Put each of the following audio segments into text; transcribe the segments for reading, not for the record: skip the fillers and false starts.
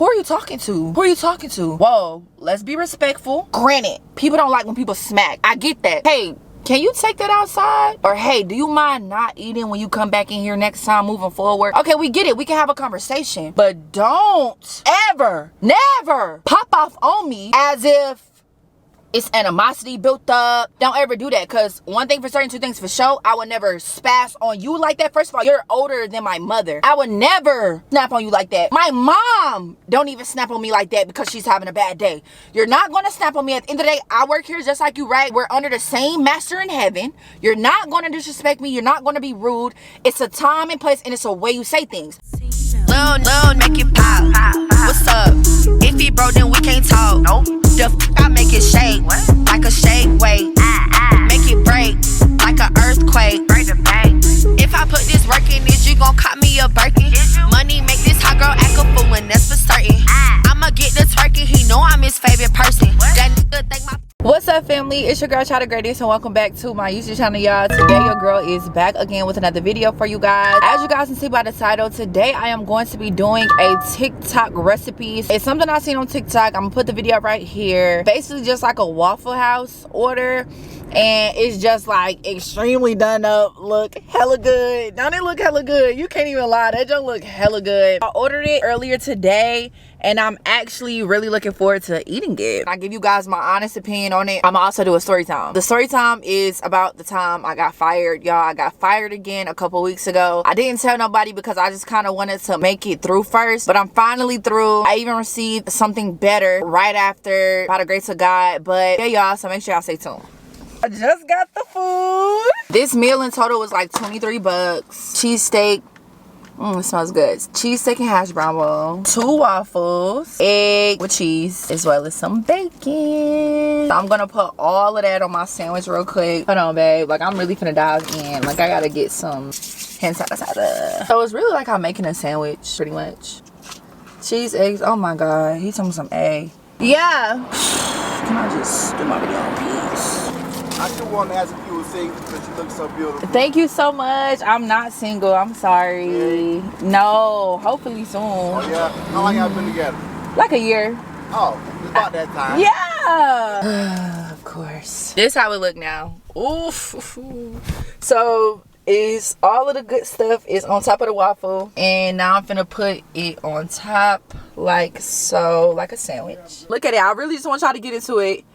Who are you talking to? Who are you talking to? Whoa, let's be respectful. Granted, people don't like when people smack. I get that. Hey, can you take that outside? Or hey, do you mind not eating when you come back in here next time moving forward? Okay, we get it. We can have a conversation. But don't ever, never pop off on me as if it's animosity built up. Don't ever do that, because one thing for certain, two things for sure, I would never spaz on you like that. First of all, you're older than my mother. I would never snap on you like that. My mom don't even snap on me like that because she's having a bad day. You're not going to snap on me. At the end of the day, I work here just like you, right? We're under the same master in heaven. You're not going to disrespect me. You're not going to be rude. It's a time and place, and it's a way you say things. Lil, make it pop. What's up? If he broke, then we can't talk. Nope. The I make it shake. What? Like a shake weight. Make it break like an earthquake. Break the bank. If I put this work in, is you gon' cop me a Birkin? Money make this hot girl act a fool, and that's for certain. I'ma get the twerking. He know I'm his favorite person. That nigga think my. What's up, family? It's your girl Child of Greatness, and welcome back to my YouTube channel, y'all. Today your girl is back again with another video for you guys. As you guys can see by the title, today I am going to be doing a TikTok recipes. It's something I seen on TikTok. I'm gonna put the video right here. Basically just like a Waffle House order, and it's just like extremely done up. Look hella good. Don't it look hella good? You can't even lie, that don't look hella good. I ordered it earlier today, and I'm actually really looking forward to eating it. I give you guys my honest opinion on it. I'm also do a story time. The story time is about the time I got fired, y'all. I got fired again a couple weeks ago. I didn't tell nobody because I just kind of wanted to make it through first, but I'm finally through. I even received something better right after, by the grace of God. But yeah, y'all, so make sure y'all stay tuned. I just got the food. This meal in total was like 23 bucks. Cheesesteak. It smells good. Cheesesteak and hash brown bowl, 2 waffles, egg with cheese, as well as some bacon. So I'm gonna put all of that on my sandwich real quick. Hold on, babe. Like, I'm really finna dive in. Like, I gotta get some hand sanitizer. So it's really like I'm making a sandwich, pretty much. Cheese, eggs. Oh my god, he's talking some egg. Yeah. Can I just do my video in peace? I still want to ask if you were single because you look so beautiful. Thank you so much. I'm not single. I'm sorry. Yeah. No, hopefully soon. Oh, yeah? How long y'all been together? Like a year. Oh, it's about that time. Yeah. Of course. This how it look now. Oof. So is all of the good stuff is on top of the waffle, and now I'm finna put it on top like so, like a sandwich. Look at it. I really just want y'all to get into it.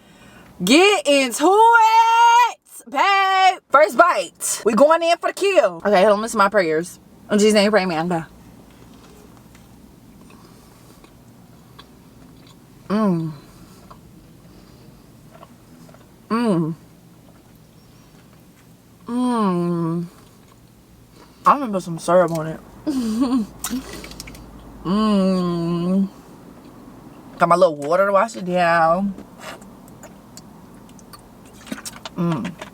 Get into it, babe. First bite. We going in for the kill. Okay, hold on. Listen to my prayers. In Jesus' name, pray, man. Go. I'm gonna put some syrup on it. Got my little water to wash it down.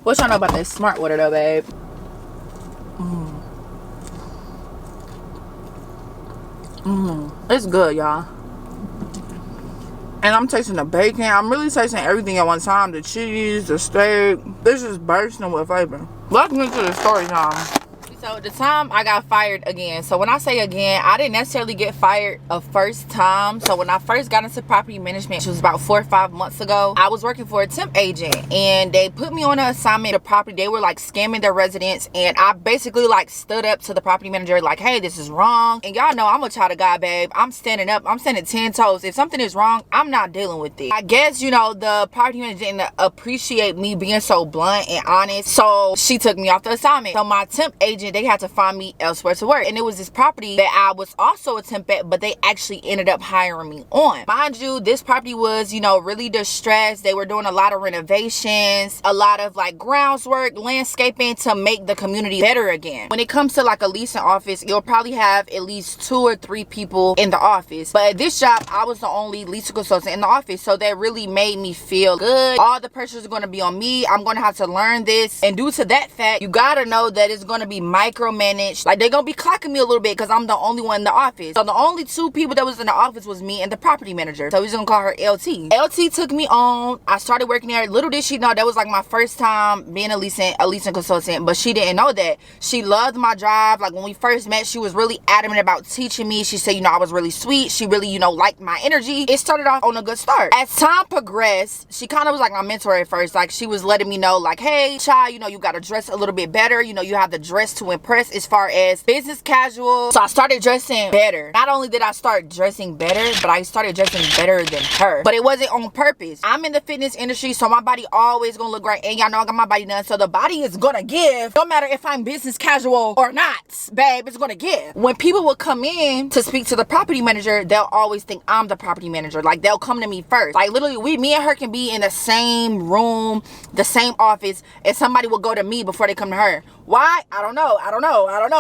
What y'all know about this smart water though, babe? It's good, y'all. And I'm tasting the bacon. I'm really tasting everything at one time. The cheese, the steak. This is bursting with flavor. Let's get to the story time. So the time I got fired again. So when I say again, I didn't necessarily get fired a first time. So when I first got into property management, which was about 4 or 5 months ago, I was working for a temp agent, and they put me on an assignment of property. They were like scamming their residents, and I basically like stood up to the property manager like, hey, this is wrong. And y'all know I'm a child of God, babe. I'm standing up. I'm standing 10 toes. If something is wrong, I'm not dealing with it. I guess, you know, the property manager didn't appreciate me being so blunt and honest, so she took me off the assignment. So my temp agent, they had to find me elsewhere to work, and it was this property that I was also a temp at, but they actually ended up hiring me on. Mind you, this property was, you know, really distressed. They were doing a lot of renovations, a lot of like grounds work, landscaping to make the community better again. When it comes to like a leasing office, you'll probably have at least 2 or 3 people in the office, but at this job I was the only leasing consultant in the office, so that really made me feel good. All the pressure is going to be on me. I'm going to have to learn this, and due to that fact, you gotta know that it's going to be my micromanage. Like, they gonna be clocking me a little bit because I'm the only one in the office. So the only two people that was in the office was me and the property manager. So we're gonna call her LT. LT took me on. I started working there. Little did she know that was like my first time being a leasing consultant, but she didn't know that. She loved my drive. Like, when we first met, she was really adamant about teaching me. She said, you know, I was really sweet. She really, you know, liked my energy. It started off on a good start. As time progressed, she kind of was like my mentor at first. Like, she was letting me know, like, hey, child, you know, you gotta dress a little bit better. You know, you have to dress to impress as far as business casual. So I started dressing better. Not only did I start dressing better, but I started dressing better than her. But it wasn't on purpose. I'm in the fitness industry, so my body always gonna look great. And y'all know I got my body done, so the body is gonna give. No matter if I'm business casual or not, babe, it's gonna give. When people will come in to speak to the property manager, they'll always think I'm the property manager. Like, they'll come to me first. Like, literally, me and her can be in the same room, the same office, and somebody will go to me before they come to her. Why? I don't know.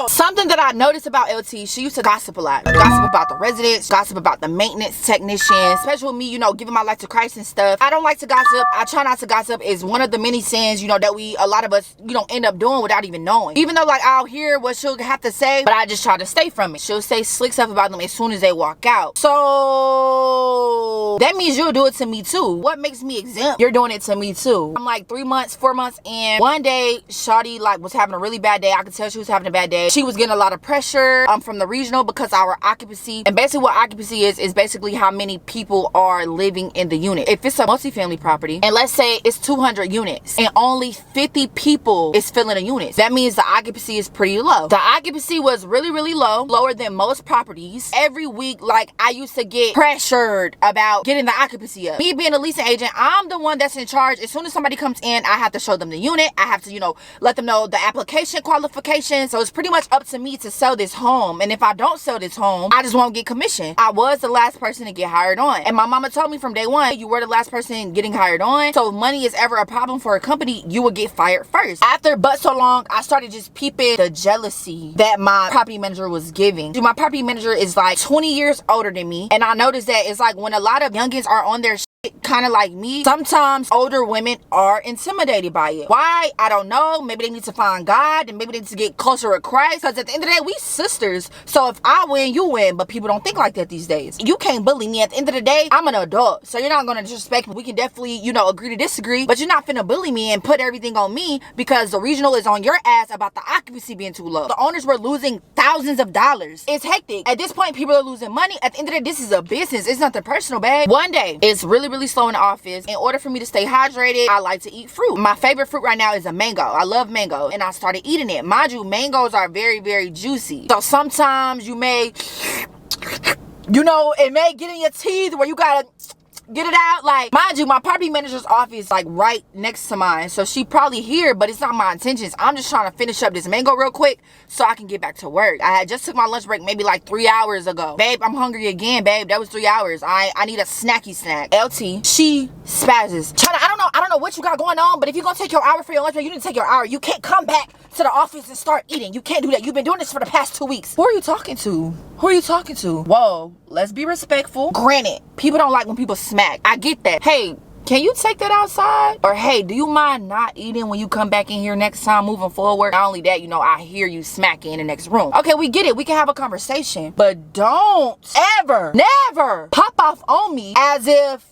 Something that I noticed about LT, she used to gossip a lot. Gossip about the residents, gossip about the maintenance technician, especially with me, you know, giving my life to Christ and stuff. I don't like to gossip. I try not to gossip. It's one of the many sins, you know, that a lot of us, you know, end up doing without even knowing. Even though, like, I'll hear what she'll have to say, but I just try to stay from it. She'll say slick stuff about them as soon as they walk out. So that means you'll do it to me too. What makes me exempt? You're doing it to me too. I'm like 3 months, 4 months in. One day, shawty, like, was having a really bad day. I could tell she was having a bad day. She was getting a lot of pressure from the regional because our occupancy, and basically what occupancy is basically how many people are living in the unit. If it's a multifamily property, and let's say it's 200 units, and only 50 people is filling a unit, that means the occupancy is pretty low. The occupancy was really, really low, lower than most properties. Every week, like, I used to get pressured about getting the occupancy up. Me being a leasing agent, I'm the one that's in charge. As soon as somebody comes in, I have to show them the unit. I have to, you know, let them know the application qualifications. So it's pretty much up to me to sell this home. And if I don't sell this home, I just won't get commission. I was the last person to get hired on. And my mama told me from day one, you were the last person getting hired on. So if money is ever a problem for a company, you will get fired first. After but so long, I started just peeping the jealousy that my property manager was giving. My property manager is like 20 years older than me. And I noticed that it's like when a lot of youngins are on their kind of like me, sometimes older women are intimidated by it. Why? I don't know. Maybe they need to find God, and maybe they need to get closer with Christ, because at the end of the day, we sisters. So if I win, you win. But people don't think like that these days. You can't bully me. At the end of the day, I'm an adult, so you're not going to disrespect me. We can definitely, you know, agree to disagree, but you're not finna bully me and put everything on me because the regional is on your ass about the occupancy being too low. The owners were losing thousands of dollars. It's hectic. At this point, people are losing money. At the end of the day, this is a business. It's nothing personal, babe. One day, it's really slow in the office. In order for me to stay hydrated, I like to eat fruit. My favorite fruit right now is a mango. I love mango, and I started eating it. Mind you, mangoes are very juicy. So sometimes you may, you know, it may get in your teeth where you gotta get it out. Like, mind you, my property manager's office like right next to mine, so she probably here, but it's not my intentions. I'm just trying to finish up this mango real quick so I can get back to work. I had just took my lunch break maybe like 3 hours ago. Babe, I'm hungry again, babe. That was 3 hours. I need a snacky snack. LT, she spazzes. China, I don't know what you got going on, but if you're gonna take your hour for your lunch break, you need to take your hour. You can't come back to the office and start eating. You can't do that. You've been doing this for the past 2 weeks. Who are you talking to? Who are you talking to? Whoa, let's be respectful. Granted, people don't like when people smack. I get that. Hey, can you take that outside? Or hey, do you mind not eating when you come back in here next time moving forward? Not only that, you know, I hear you smacking in the next room. Okay, we get it. We can have a conversation. But don't ever, never pop off on me as if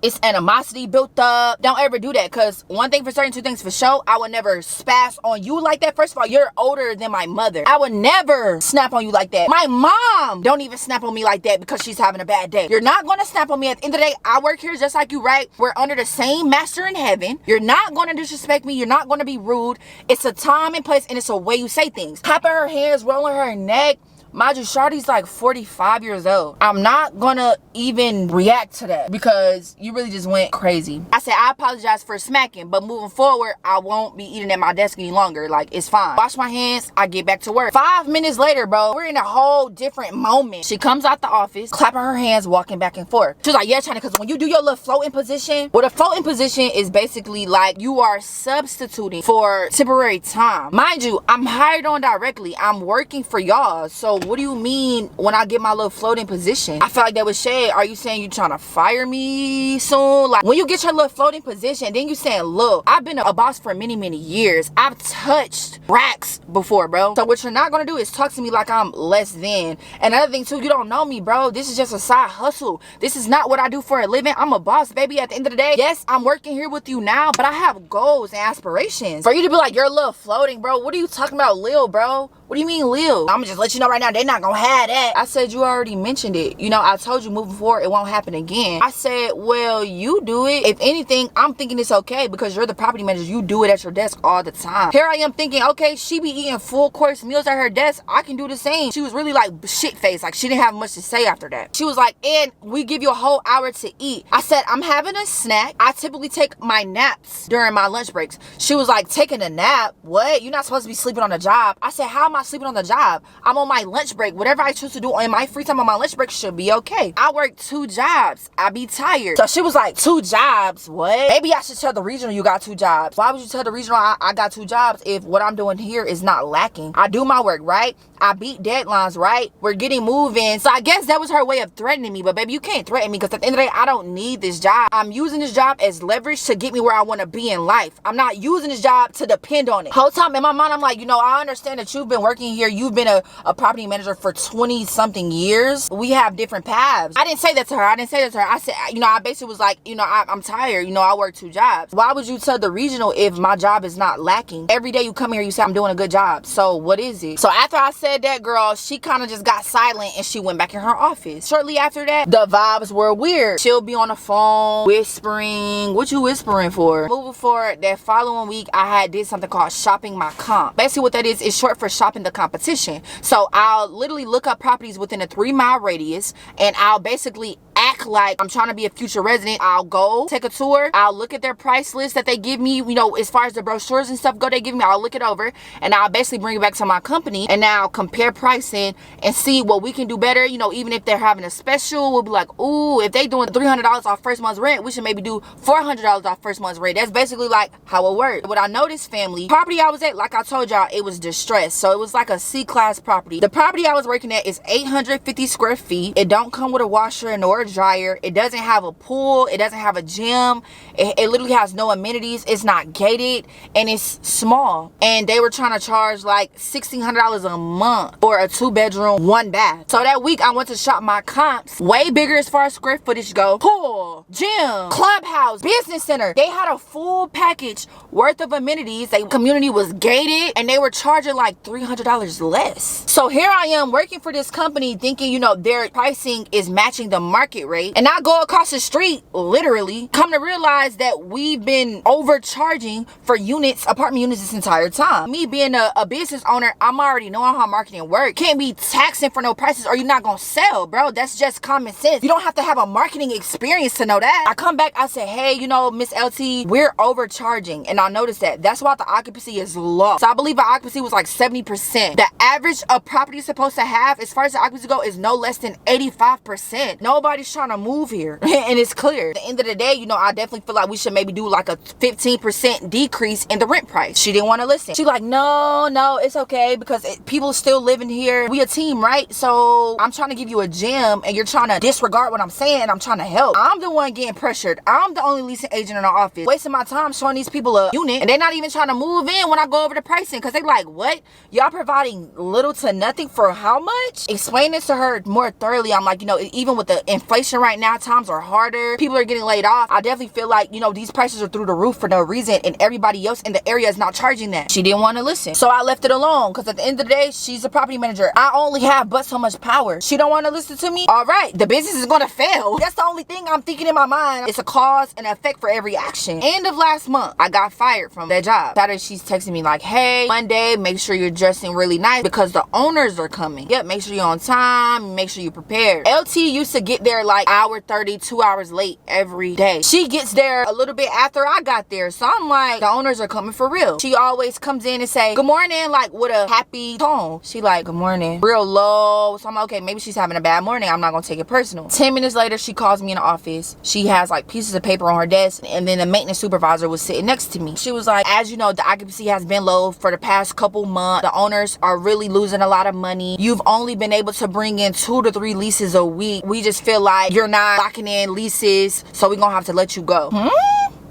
it's animosity built up. Don't ever do that, because one thing for certain, two things for sure, I would never spaz on you like that. First of all, you're older than my mother. I would never snap on you like that. My mom don't even snap on me like that because she's having a bad day. You're not gonna snap on me. At the end of the day, I work here just like you, right? We're under the same master in heaven. You're not gonna disrespect me. You're not gonna be rude. It's a time and place, and it's a way you say things. Clapping her hands, rolling her neck. Mind you, Shawty's like 45 years old. I'm not gonna even react to that because you really just went crazy. I said, I apologize for smacking, but moving forward, I won't be eating at my desk any longer. Like, it's fine. Wash my hands, I get back to work. 5 minutes later, bro, we're in a whole different moment. She comes out the office, clapping her hands, walking back and forth. She's like, yeah, China, because when you do your little floating position, well, the floating position is basically like you are substituting for temporary time. Mind you, I'm hired on directly. I'm working for y'all. So what do you mean when I get my little floating position? I feel like that was shade. Are you saying you trying to fire me soon? Like, when you get your little floating position, then you saying, look, I've been a boss for many, many years. I've touched racks before, bro. So what you're not gonna do is talk to me like I'm less than. And another thing too, you don't know me, bro. This is just a side hustle. This is not what I do for a living. I'm a boss, baby. At the end of the day, yes, I'm working here with you now, but I have goals and aspirations. For you to be like, you're a little floating, bro. What are you talking about, Lil, bro? What do you mean, Lil? I'm gonna just let you know right now, they're not gonna have that. I said, you already mentioned it. You know, I told you moving forward, it won't happen again. I said, well, you do it. If anything, I'm thinking it's okay because you're the property manager. You do it at your desk all the time. Here I am thinking, okay, she be eating full course meals at her desk. I can do the same. She was really like shit faced. Like, she didn't have much to say after that. She was like, and we give you a whole hour to eat. I said, I'm having a snack. I typically take my naps during my lunch breaks. She was like, taking a nap? What? You're not supposed to be sleeping on the job. I said, how am I sleeping on the job? I'm on my lunch break. Whatever I choose to do in my free time on my lunch break should be okay. I work 2 jobs. I be tired. So she was like, 2 jobs? What? Maybe I should tell the regional you got 2 jobs. Why would you tell the regional I got 2 jobs if what I'm doing here is not lacking? I do my work, right? I beat deadlines, right? We're getting moving. So I guess that was her way of threatening me. But baby, you can't threaten me because at the end of the day, I don't need this job. I'm using this job as leverage to get me where I want to be in life. I'm not using this job to depend on it. Whole time in my mind, I'm like, you know, I understand that you've been working here. You've been a property manager for 20 something years. We have different paths. I didn't say that to her. I said, you know, I basically was like, you know, I'm tired. You know, I work 2 jobs. Why would you tell the regional if my job is not lacking? Every day you come here, you say I'm doing a good job. So what is it? So after I said that, girl, she kind of just got silent and she went back in her office. Shortly after that, the vibes were weird. She'll be on the phone whispering. What you whispering for? Moving forward, that following week, I did something called shopping my comp. Basically what that is short for shopping the competition. So I'll literally look up properties within a 3-mile radius and I'll basically act like I'm trying to be a future resident. I'll go take a tour. I'll look at their price list that they give me, you know, as far as the brochures and stuff go, they give me. I'll look it over and I'll basically bring it back to my company and now compare pricing and see what we can do better. You know, even if they're having a special, we'll be like, ooh, if they doing $300 off first month's rent, we should maybe do $400 off first month's rent. That's basically like how it works. What I noticed, family, property I was at, like I told y'all, it was distressed. So it was like a C-class property. The property I was working at is 850 square feet. It don't come with a washer nor a dryer. It doesn't have a pool. It doesn't have a gym. It literally has no amenities. It's not gated and it's small. And they were trying to charge like $1,600 a month for a 2-bedroom, 1 bath. So that week I went to shop my comps. Way bigger as far as square footage go. Pool, gym, clubhouse, business center. They had a full package worth of amenities. The community was gated and they were charging like $300 less. So here I am working for this company thinking, you know, their pricing is matching the market rate. And I go across the street, literally, come to realize that we've been overcharging for units, apartment units this entire time. Me being a business owner, I'm already knowing how marketing works. Can't be taxing for no prices or you're not gonna sell, bro. That's just common sense. You don't have to have a marketing experience to know that. I come back, I say, hey, you know, Miss LT, we're overcharging. And I noticed that. That's why the occupancy is low. So I believe the occupancy was like 70%. The average a property is supposed to have, as far as the occupancy go, is no less than 85%. Nobody's trying to move here. And it's clear. At the end of the day, you know, I definitely feel like we should maybe do like a 15% decrease in the rent price. She didn't want to listen. She like, no, it's okay because people still living here. We a team, right? So I'm trying to give you a gym and you're trying to disregard what I'm saying. I'm trying to help. I'm the one getting pressured. I'm the only leasing agent in our office. Wasting my time showing these people a unit and they're not even trying to move in when I go over the pricing because they like, what? Y'all providing little to nothing for how much? Explain this to her more thoroughly. I'm like, you know, even with the inflation right now, times are harder. People are getting laid off. I definitely feel like, you know, these prices are through the roof for no reason and everybody else in the area is not charging that. She didn't want to listen. So I left it alone because at the end of the day, she's a property manager. I only have but so much power. She don't want to listen to me. All right, the business is going to fail. That's the only thing I'm thinking in my mind. It's a cause and effect for every action. End of last month, I got fired from that job. Saturday, she's texting me like, hey, Monday, make sure you're dressing really nice because the owners are coming. Yep, make sure you're on time. Make sure you're prepared. LT used to get there like hour 30, 2 hours late every day. She gets there a little bit after I got there. So I'm like, the owners are coming for real. She always comes in and say, good morning, like with a happy tone. She like, good morning, real low. So I'm like, okay, maybe she's having a bad morning. I'm not gonna take it personal. 10 minutes later, she calls me in the office. She has like pieces of paper on her desk, and then the maintenance supervisor was sitting next to me. She was like, as you know, the occupancy has been low for the past couple months. The owners are really losing a lot of money. You've only been able to bring in 2 to 3 leases a week. We just feel like you're not locking in leases, so we're gonna have to let you go.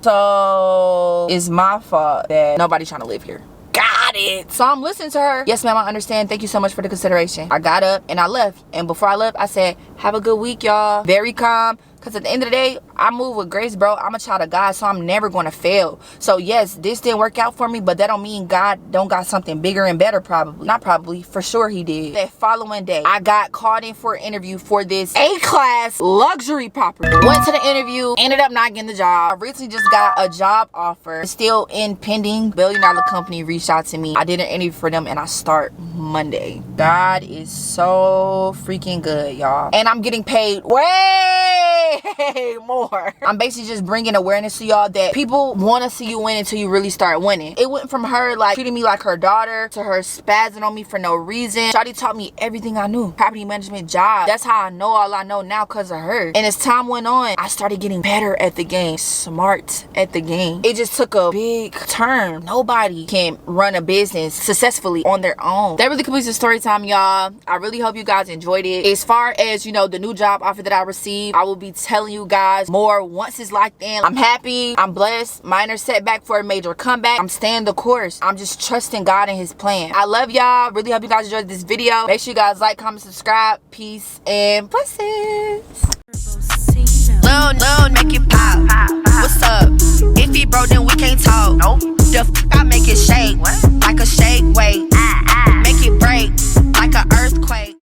So it's my fault that nobody's trying to live here. Got it. So I'm listening to her. Yes, ma'am, I understand. Thank you so much for the consideration. I got up and I left. And before I left, I said, have a good week, y'all. Very calm. Because at the end of the day, I move with grace, bro. I'm a child of God, so I'm never going to fail. So yes, this didn't work out for me, but that don't mean God don't got something bigger and better, probably. Not probably, for sure he did. That following day, I got called in for an interview for this A-class luxury property. Went to the interview, ended up not getting the job. I recently just got a job offer. It's still in pending. Billion-dollar company reached out to me. I did an interview for them and I start Monday. God is so freaking good, y'all. And I'm getting paid way more. I'm basically just bringing awareness to y'all that people want to see you win until you really start winning. It went from her like treating me like her daughter to her spazzing on me for no reason. Shawty taught me everything I knew. Property management job. That's how I know all I know now because of her. And as time went on, I started getting better at the game. Smart at the game. It just took a big turn. Nobody can run a business successfully on their own. That really completes the story time, y'all. I really hope you guys enjoyed it. As far as, you know, the new job offer that I received, I will be telling you guys more once it's locked in. I'm happy. I'm blessed. Minor setback for a major comeback. I'm staying the course. I'm just trusting God and his plan. I love y'all. Really hope you guys enjoyed this video. Make sure you guys like, comment, subscribe. Peace and blessings. Lil, make it pop.